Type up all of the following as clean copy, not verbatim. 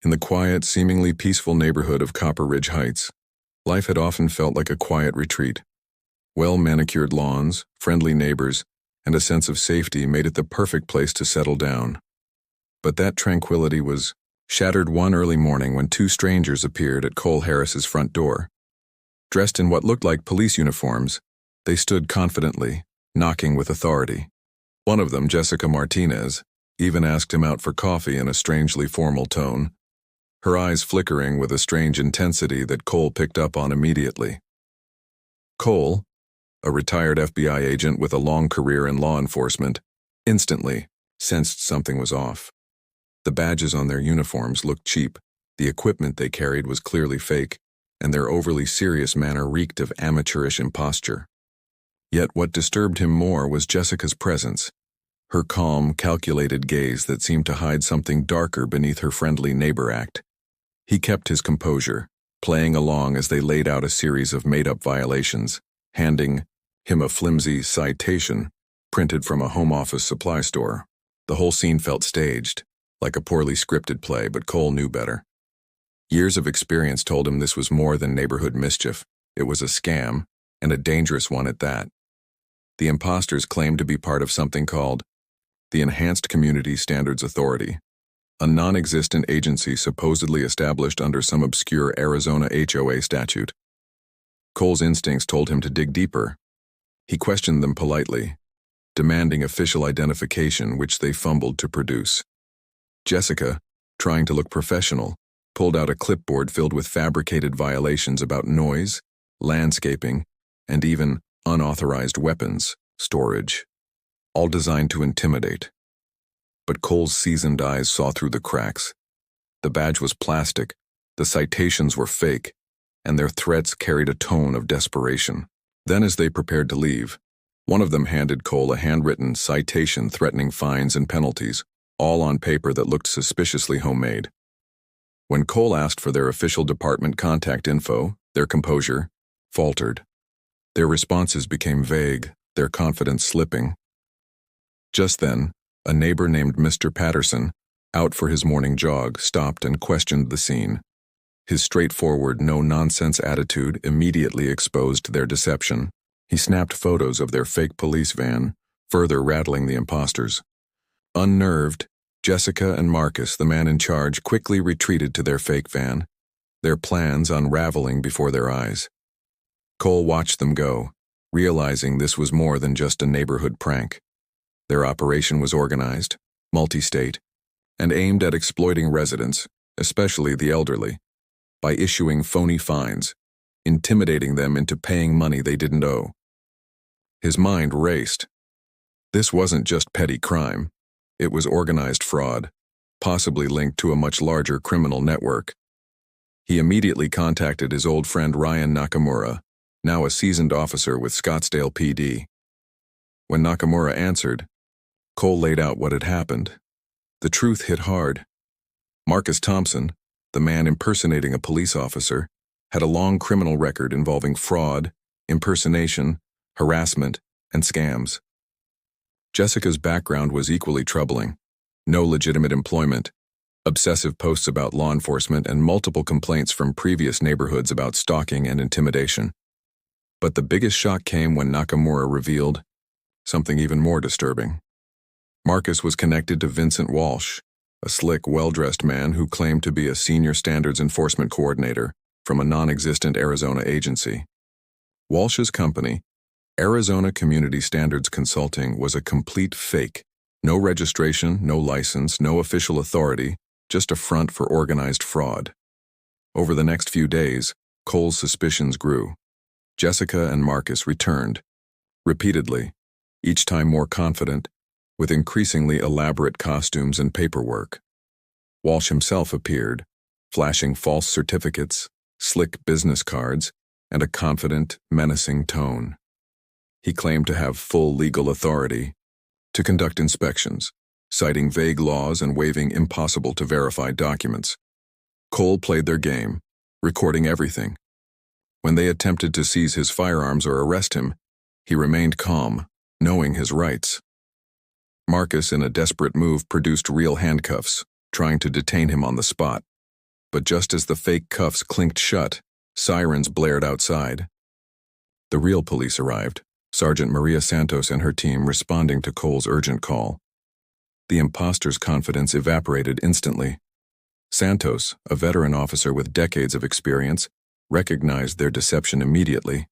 In the quiet, seemingly peaceful neighborhood of Copper Ridge Heights, life had often felt like a quiet retreat. Well-manicured lawns, friendly neighbors, and a sense of safety made it the perfect place to settle down. But that tranquility was shattered one early morning when two strangers appeared at Cole Harris's front door. Dressed in what looked like police uniforms, they stood confidently, knocking with authority. One of them, Jessica Martinez, even asked him out for coffee in a strangely formal tone, her eyes flickering with a strange intensity that Cole picked up on immediately. Cole, a retired FBI agent with a long career in law enforcement, instantly sensed something was off. The badges on their uniforms looked cheap, the equipment they carried was clearly fake, and their overly serious manner reeked of amateurish imposture. Yet what disturbed him more was Jessica's presence, her calm, calculated gaze that seemed to hide something darker beneath her friendly neighbor act. He kept his composure, playing along as they laid out a series of made-up violations, handing him a flimsy citation printed from a home office supply store. The whole scene felt staged, like a poorly scripted play, but Cole knew better. Years of experience told him this was more than neighborhood mischief. It was a scam, and a dangerous one at that. The imposters claimed to be part of something called the Enhanced Community Standards Authority, a non-existent agency supposedly established under some obscure Arizona HOA statute. Cole's instincts told him to dig deeper. He questioned them politely, demanding official identification, which they fumbled to produce. Jessica, trying to look professional, pulled out a clipboard filled with fabricated violations about noise, landscaping, and even unauthorized weapons storage, all designed to intimidate. But Cole's seasoned eyes saw through the cracks. The badge was plastic, the citations were fake, and their threats carried a tone of desperation. Then, as they prepared to leave, one of them handed Cole a handwritten citation threatening fines and penalties, all on paper that looked suspiciously homemade. When Cole asked for their official department contact info, their composure faltered. Their responses became vague, their confidence slipping. Just then, a neighbor named Mr. Patterson, out for his morning jog, stopped and questioned the scene. His straightforward, no-nonsense attitude immediately exposed their deception. He snapped photos of their fake police van, further rattling the imposters. Unnerved, Jessica and Marcus, the man in charge, quickly retreated to their fake van, their plans unraveling before their eyes. Cole watched them go, realizing this was more than just a neighborhood prank. Their operation was organized, multi-state, and aimed at exploiting residents, especially the elderly, by issuing phony fines, intimidating them into paying money they didn't owe. His mind raced. This wasn't just petty crime. It was organized fraud, possibly linked to a much larger criminal network. He immediately contacted his old friend Ryan Nakamura, now a seasoned officer with Scottsdale PD. When Nakamura answered, Cole laid out what had happened. The truth hit hard. Marcus Thompson, the man impersonating a police officer, had a long criminal record involving fraud, impersonation, harassment, and scams. Jessica's background was equally troubling. No legitimate employment, obsessive posts about law enforcement, and multiple complaints from previous neighborhoods about stalking and intimidation. But the biggest shock came when Nakamura revealed something even more disturbing. Marcus was connected to Vincent Walsh, a slick, well-dressed man who claimed to be a senior standards enforcement coordinator from a non-existent Arizona agency. Walsh's company, Arizona Community Standards Consulting, was a complete fake. No registration, no license, no official authority, just a front for organized fraud. Over the next few days, Cole's suspicions grew. Jessica and Marcus returned, repeatedly, each time more confident, with increasingly elaborate costumes and paperwork. Walsh himself appeared, flashing false certificates, slick business cards, and a confident, menacing tone. He claimed to have full legal authority to conduct inspections, citing vague laws and waiving impossible-to-verify documents. Cole played their game, recording everything. When they attempted to seize his firearms or arrest him, he remained calm, knowing his rights. Marcus, in a desperate move, produced real handcuffs, trying to detain him on the spot. But just as the fake cuffs clinked shut, sirens blared outside. The real police arrived, Sergeant Maria Santos and her team responding to Cole's urgent call. The imposter's confidence evaporated instantly. Santos, a veteran officer with decades of experience, recognized their deception immediately.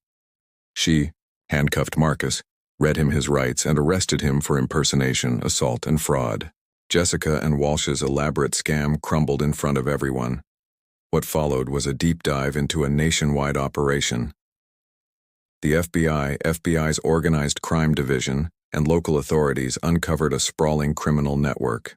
She handcuffed Marcus, read him his rights, and arrested him for impersonation, assault, and fraud. Jessica and Walsh's elaborate scam crumbled in front of everyone. What followed was a deep dive into a nationwide operation. The FBI's Organized Crime Division, and local authorities uncovered a sprawling criminal network.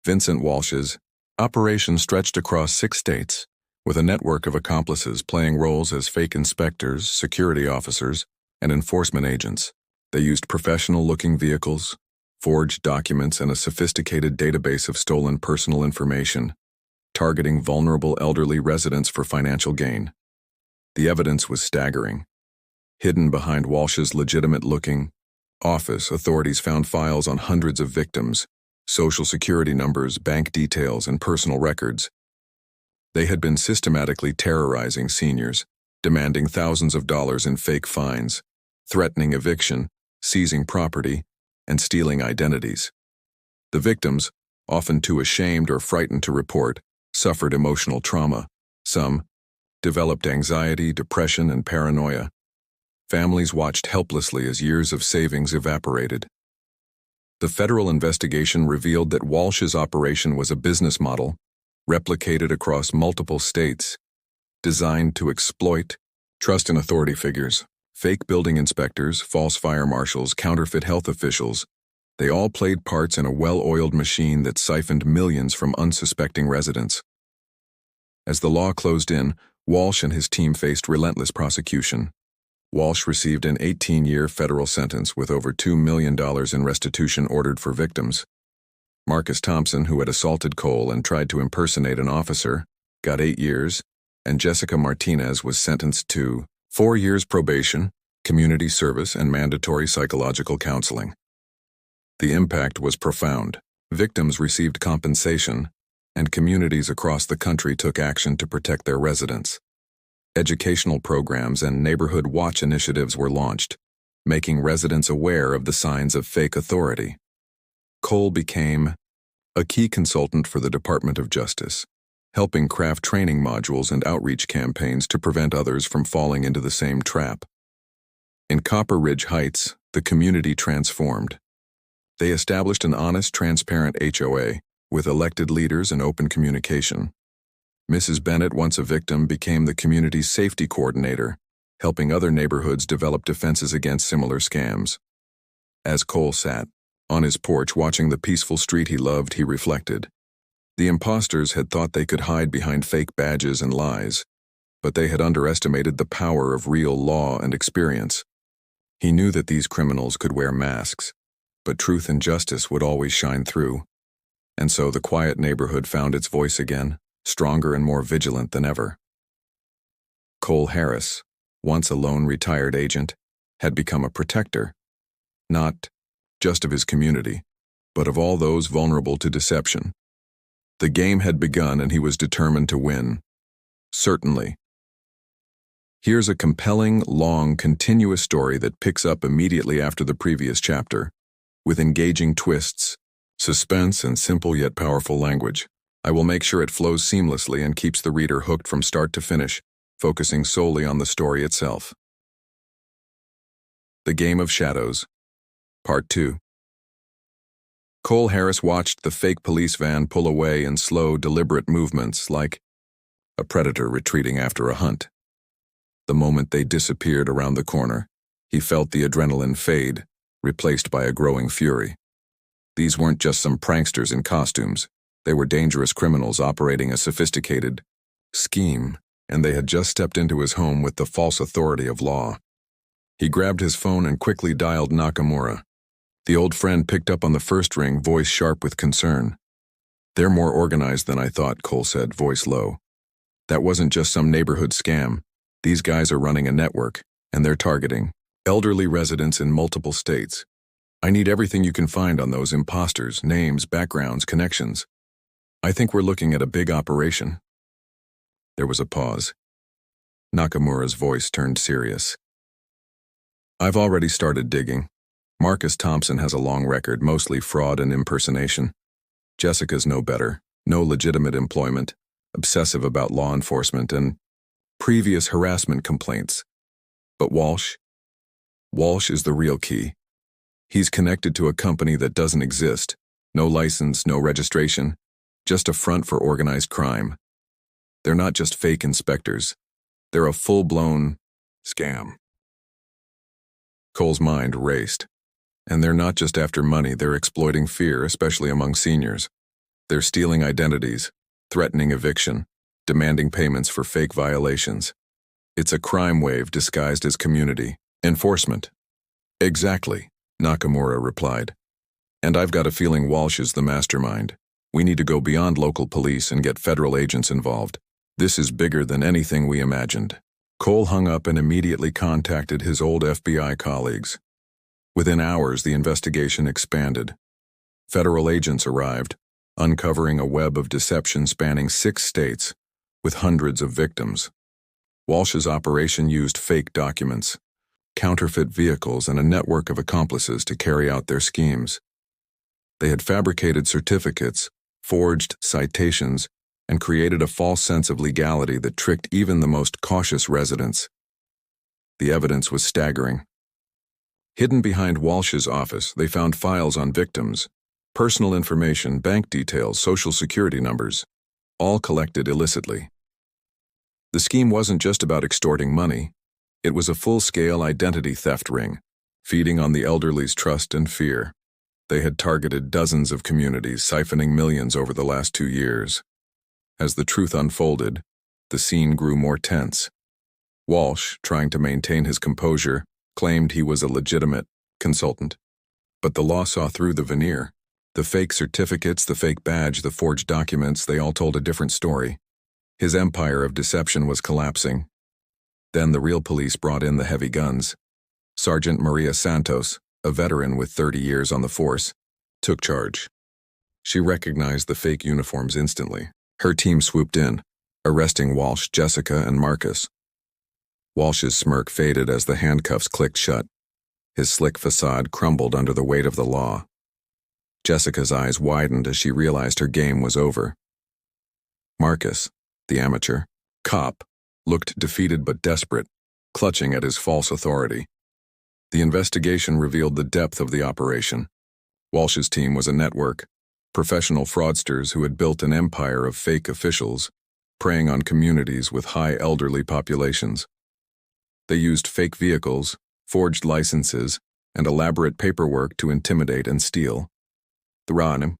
Vincent Walsh's operation stretched across 6 states, with a network of accomplices playing roles as fake inspectors, security officers, and enforcement agents. They used professional-looking vehicles, forged documents, and a sophisticated database of stolen personal information, targeting vulnerable elderly residents for financial gain. The evidence was staggering. Hidden behind Walsh's legitimate-looking office, authorities found files on hundreds of victims, social security numbers, bank details, and personal records. They had been systematically terrorizing seniors, demanding thousands of dollars in fake fines, threatening eviction, seizing property, and stealing identities. The victims, often too ashamed or frightened to report, suffered emotional trauma. Some developed anxiety, depression, and paranoia. Families watched helplessly as years of savings evaporated. The federal investigation revealed that Walsh's operation was a business model, replicated across multiple states, designed to exploit trust in authority figures. Fake building inspectors, false fire marshals, counterfeit health officials, they all played parts in a well-oiled machine that siphoned millions from unsuspecting residents. As the law closed in, Walsh and his team faced relentless prosecution. Walsh received an 18-year federal sentence with over $2 million in restitution ordered for victims. Marcus Thompson, who had assaulted Cole and tried to impersonate an officer, got 8 years, and Jessica Martinez was sentenced to 4 years probation, community service, and mandatory psychological counseling. The impact was profound. Victims received compensation, and communities across the country took action to protect their residents. Educational programs and neighborhood watch initiatives were launched, making residents aware of the signs of fake authority. Cole became a key consultant for the Department of Justice, helping craft training modules and outreach campaigns to prevent others from falling into the same trap. In Copper Ridge Heights, the community transformed. They established an honest, transparent HOA with elected leaders and open communication. Mrs. Bennett, once a victim, became the community's safety coordinator, helping other neighborhoods develop defenses against similar scams. As Cole sat on his porch watching the peaceful street he loved, he reflected. The imposters had thought they could hide behind fake badges and lies, but they had underestimated the power of real law and experience. He knew that these criminals could wear masks, but truth and justice would always shine through. And so the quiet neighborhood found its voice again, stronger and more vigilant than ever. Cole Harris, once a lone retired agent, had become a protector, not just of his community, but of all those vulnerable to deception. The game had begun and he was determined to win. Certainly. Here's a compelling, long, continuous story that picks up immediately after the previous chapter, with engaging twists, suspense, and simple yet powerful language. I will make sure it flows seamlessly and keeps the reader hooked from start to finish, focusing solely on the story itself. The Game of Shadows, Part 2. Cole Harris watched the fake police van pull away in slow, deliberate movements like a predator retreating after a hunt. The moment they disappeared around the corner, he felt the adrenaline fade, replaced by a growing fury. These weren't just some pranksters in costumes. They were dangerous criminals operating a sophisticated scheme, and they had just stepped into his home with the false authority of law. He grabbed his phone and quickly dialed Nakamura. The old friend picked up on the first ring, voice sharp with concern. "They're more organized than I thought," Cole said, voice low. "That wasn't just some neighborhood scam. These guys are running a network, and they're targeting elderly residents in multiple states. I need everything you can find on those imposters, names, backgrounds, connections." I think we're looking at a big operation. There was a pause. Nakamura's voice turned serious. I've already started digging. Marcus Thompson has a long record, mostly fraud and impersonation. Jessica's no better, no legitimate employment, obsessive about law enforcement, and previous harassment complaints. But Walsh is the real key. He's connected to a company that doesn't exist. No license, no registration, just a front for organized crime. They're not just fake inspectors. They're a full-blown scam. Cole's mind raced. And they're not just after money, they're exploiting fear, especially among seniors. They're stealing identities, threatening eviction, demanding payments for fake violations. It's a crime wave disguised as community enforcement. Exactly, Nakamura replied. And I've got a feeling Walsh is the mastermind. We need to go beyond local police and get federal agents involved. This is bigger than anything we imagined. Cole hung up and immediately contacted his old FBI colleagues. Within hours, the investigation expanded. Federal agents arrived, uncovering a web of deception spanning 6 states, with hundreds of victims. Walsh's operation used fake documents, counterfeit vehicles, and a network of accomplices to carry out their schemes. They had fabricated certificates, forged citations, and created a false sense of legality that tricked even the most cautious residents. The evidence was staggering. Hidden behind Walsh's office, they found files on victims, personal information, bank details, social security numbers, all collected illicitly. The scheme wasn't just about extorting money. It was a full-scale identity theft ring, feeding on the elderly's trust and fear. They had targeted dozens of communities, siphoning millions over the last 2 years. As the truth unfolded, the scene grew more tense. Walsh, trying to maintain his composure, claimed he was a legitimate consultant. But the law saw through the veneer. The fake certificates, the fake badge, the forged documents, they all told a different story. His empire of deception was collapsing. Then the real police brought in the heavy guns. Sergeant Maria Santos, a veteran with 30 years on the force, took charge. She recognized the fake uniforms instantly. Her team swooped in, arresting Walsh, Jessica, and Marcus. Walsh's smirk faded as the handcuffs clicked shut. His slick facade crumbled under the weight of the law. Jessica's eyes widened as she realized her game was over. Marcus, the amateur cop, looked defeated but desperate, clutching at his false authority. The investigation revealed the depth of the operation. Walsh's team was a network, professional fraudsters who had built an empire of fake officials, preying on communities with high elderly populations. They used fake vehicles, forged licenses, and elaborate paperwork to intimidate and steal. The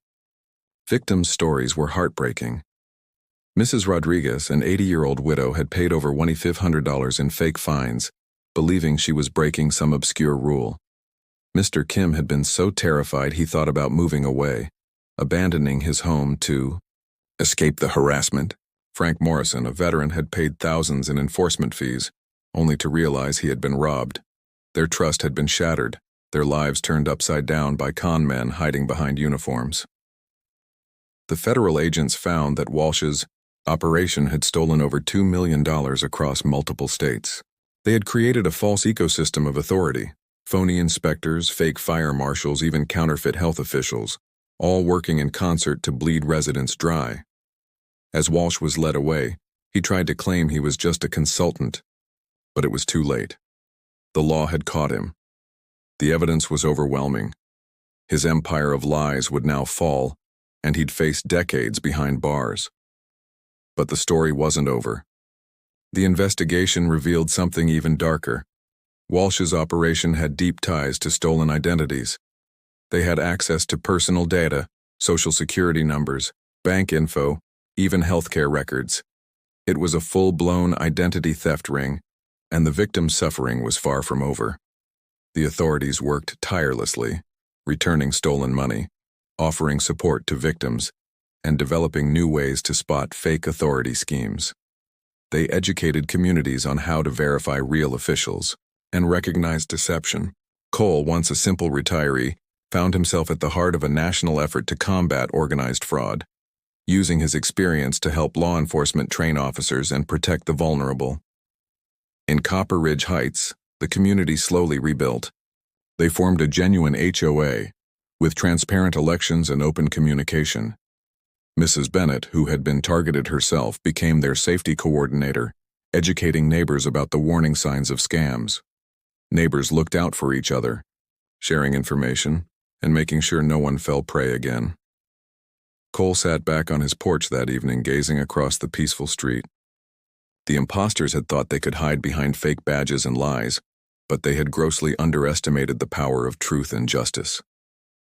victims' stories were heartbreaking. Mrs. Rodriguez, an 80-year-old widow, had paid over $2,500 in fake fines, believing she was breaking some obscure rule. Mr. Kim had been so terrified he thought about moving away, abandoning his home to escape the harassment. Frank Morrison, a veteran, had paid thousands in enforcement fees, only to realize he had been robbed. Their trust had been shattered, their lives turned upside down by con men hiding behind uniforms. The federal agents found that Walsh's operation had stolen over $2 million across multiple states. They had created a false ecosystem of authority, phony inspectors, fake fire marshals, even counterfeit health officials, all working in concert to bleed residents dry. As Walsh was led away, he tried to claim he was just a consultant, but it was too late. The law had caught him. The evidence was overwhelming. His empire of lies would now fall, and he'd face decades behind bars. But the story wasn't over. The investigation revealed something even darker. Walsh's operation had deep ties to stolen identities. They had access to personal data, social security numbers, bank info, even healthcare records. It was a full-blown identity theft ring, and the victim's suffering was far from over. The authorities worked tirelessly, returning stolen money, offering support to victims, and developing new ways to spot fake authority schemes. They educated communities on how to verify real officials and recognize deception. Cole, once a simple retiree, found himself at the heart of a national effort to combat organized fraud. using his experience to help law enforcement train officers and protect the vulnerable. In Copper Ridge Heights, the community slowly rebuilt. They formed a genuine HOA, with transparent elections and open communication. Mrs. Bennett, who had been targeted herself, became their safety coordinator, educating neighbors about the warning signs of scams. Neighbors looked out for each other, sharing information and making sure no one fell prey again. Cole sat back on his porch that evening, gazing across the peaceful street. The imposters had thought they could hide behind fake badges and lies, but they had grossly underestimated the power of truth and justice.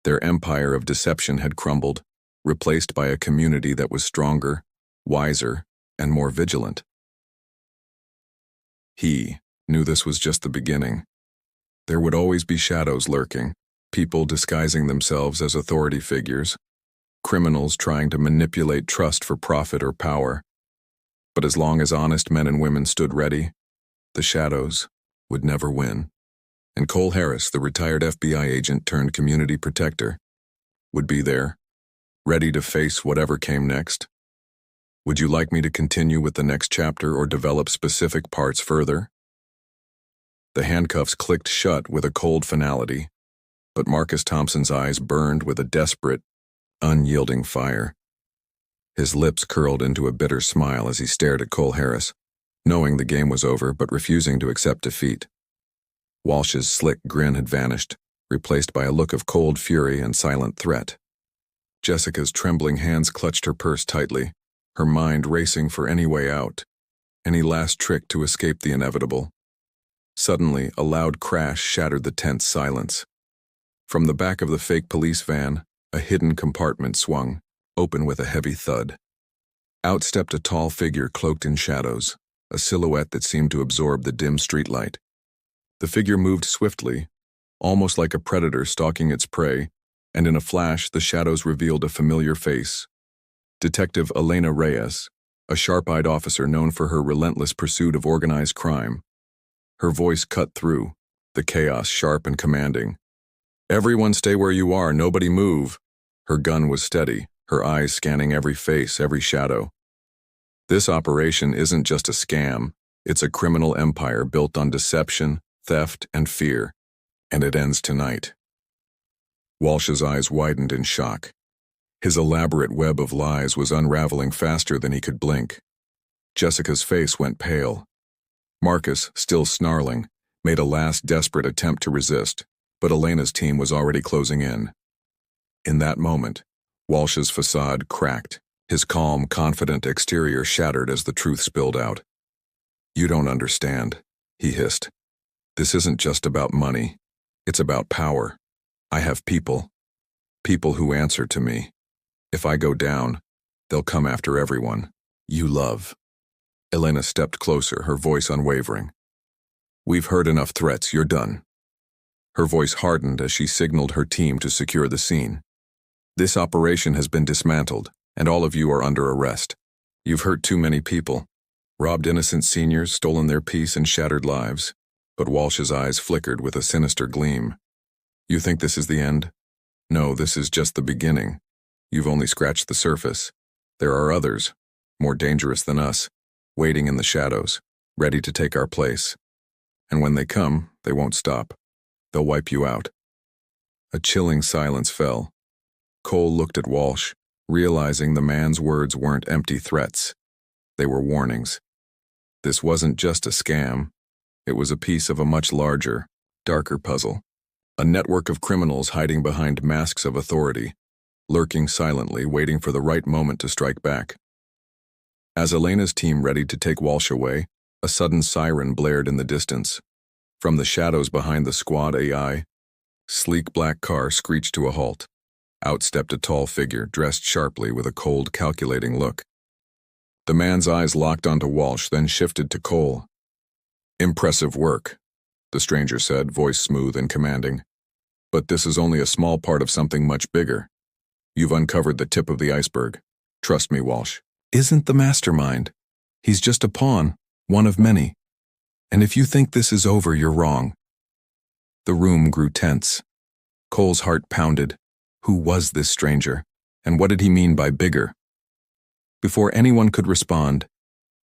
Their empire of deception had crumbled, replaced by a community that was stronger, wiser, and more vigilant. He knew this was just the beginning. There would always be shadows lurking, people disguising themselves as authority figures, criminals trying to manipulate trust for profit or power. But as long as honest men and women stood ready, the shadows would never win. And Cole Harris, the retired FBI agent turned community protector, would be there, ready to face whatever came next. Would you like me to continue with the next chapter or develop specific parts further? The handcuffs clicked shut with a cold finality, but Marcus Thompson's eyes burned with a desperate, unyielding fire. His lips curled into a bitter smile as he stared at Cole Harris, knowing the game was over but refusing to accept defeat. Walsh's slick grin had vanished, replaced by a look of cold fury and silent threat. Jessica's trembling hands clutched her purse tightly, her mind racing for any way out, any last trick to escape the inevitable. Suddenly, a loud crash shattered the tense silence. From the back of the fake police van, a hidden compartment swung, open with a heavy thud. Out stepped a tall figure cloaked in shadows, a silhouette that seemed to absorb the dim streetlight. The figure moved swiftly, almost like a predator stalking its prey, and in a flash the shadows revealed a familiar face. Detective Elena Reyes, a sharp-eyed officer known for her relentless pursuit of organized crime. Her voice cut through, the chaos sharp and commanding. "Everyone stay where you are, nobody move." Her gun was steady, her eyes scanning every face, every shadow. This operation isn't just a scam, it's a criminal empire built on deception, theft, and fear, and it ends tonight. Walsh's eyes widened in shock. His elaborate web of lies was unraveling faster than he could blink. Jessica's face went pale. Marcus, still snarling, made a last desperate attempt to resist, but Elena's team was already closing in. In that moment, Walsh's facade cracked, his calm, confident exterior shattered as the truth spilled out. "You don't understand," he hissed. "This isn't just about money. It's about power. I have people who answer to me. If I go down, they'll come after everyone you love." Elena stepped closer, her voice unwavering. "We've heard enough threats, you're done." Her voice hardened as she signaled her team to secure the scene. "This operation has been dismantled, and all of you are under arrest. You've hurt too many people, robbed innocent seniors, stolen their peace, and shattered lives." But Walsh's eyes flickered with a sinister gleam. "You think this is the end? No, this is just the beginning. You've only scratched the surface. There are others, more dangerous than us, waiting in the shadows, ready to take our place. And when they come, they won't stop. They'll wipe you out." A chilling silence fell. Cole looked at Walsh, realizing the man's words weren't empty threats. They were warnings. This wasn't just a scam. It was a piece of a much larger, darker puzzle. A network of criminals hiding behind masks of authority, lurking silently, waiting for the right moment to strike back. As Elena's team readied to take Walsh away, a sudden siren blared in the distance. From the shadows behind the squad AI, sleek black car screeched to a halt. Out stepped a tall figure, dressed sharply with a cold, calculating look. The man's eyes locked onto Walsh, then shifted to Cole. "Impressive work," the stranger said, voice smooth and commanding. "But this is only a small part of something much bigger. You've uncovered the tip of the iceberg. Trust me, Walsh. Isn't the mastermind. He's just a pawn, one of many. And if you think this is over, you're wrong." The room grew tense. Cole's heart pounded. Who was this stranger? And what did he mean by bigger? Before anyone could respond,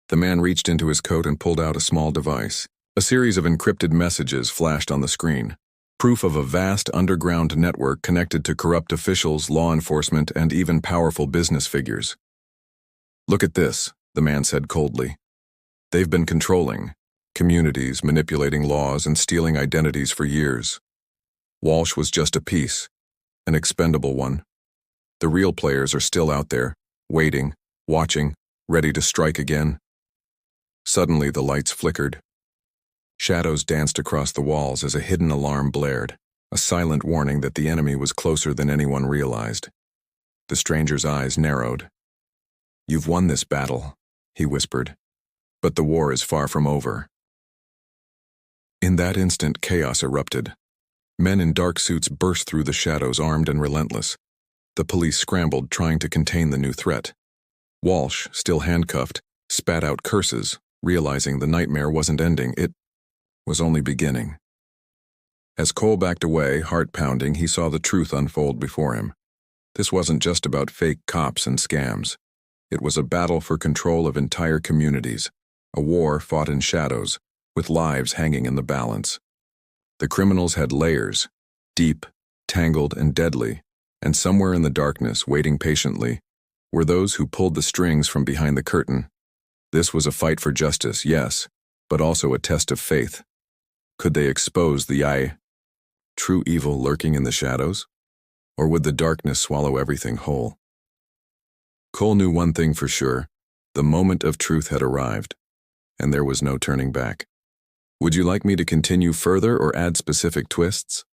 the man reached into his coat and pulled out a small device. A series of encrypted messages flashed on the screen, proof of a vast underground network connected to corrupt officials, law enforcement, and even powerful business figures. "Look at this," the man said coldly. "They've been controlling communities, manipulating laws, and stealing identities for years. Walsh was just a piece, an expendable one. The real players are still out there, waiting, watching, ready to strike again." Suddenly, the lights flickered. Shadows danced across the walls as a hidden alarm blared, a silent warning that the enemy was closer than anyone realized. The stranger's eyes narrowed. "You've won this battle," he whispered, "but the war is far from over." In that instant, chaos erupted. Men in dark suits burst through the shadows, armed and relentless. The police scrambled, trying to contain the new threat. Walsh, still handcuffed, spat out curses, realizing the nightmare wasn't ending, it was only beginning. As Cole backed away, heart pounding, he saw the truth unfold before him. This wasn't just about fake cops and scams. It was a battle for control of entire communities, a war fought in shadows, with lives hanging in the balance. The criminals had layers, deep, tangled, and deadly, and somewhere in the darkness, waiting patiently, were those who pulled the strings from behind the curtain. This was a fight for justice, yes, but also a test of faith. Could they expose the true evil lurking in the shadows? Or would the darkness swallow everything whole? Cole knew one thing for sure: the moment of truth had arrived, and there was no turning back. Would you like me to continue further or add specific twists?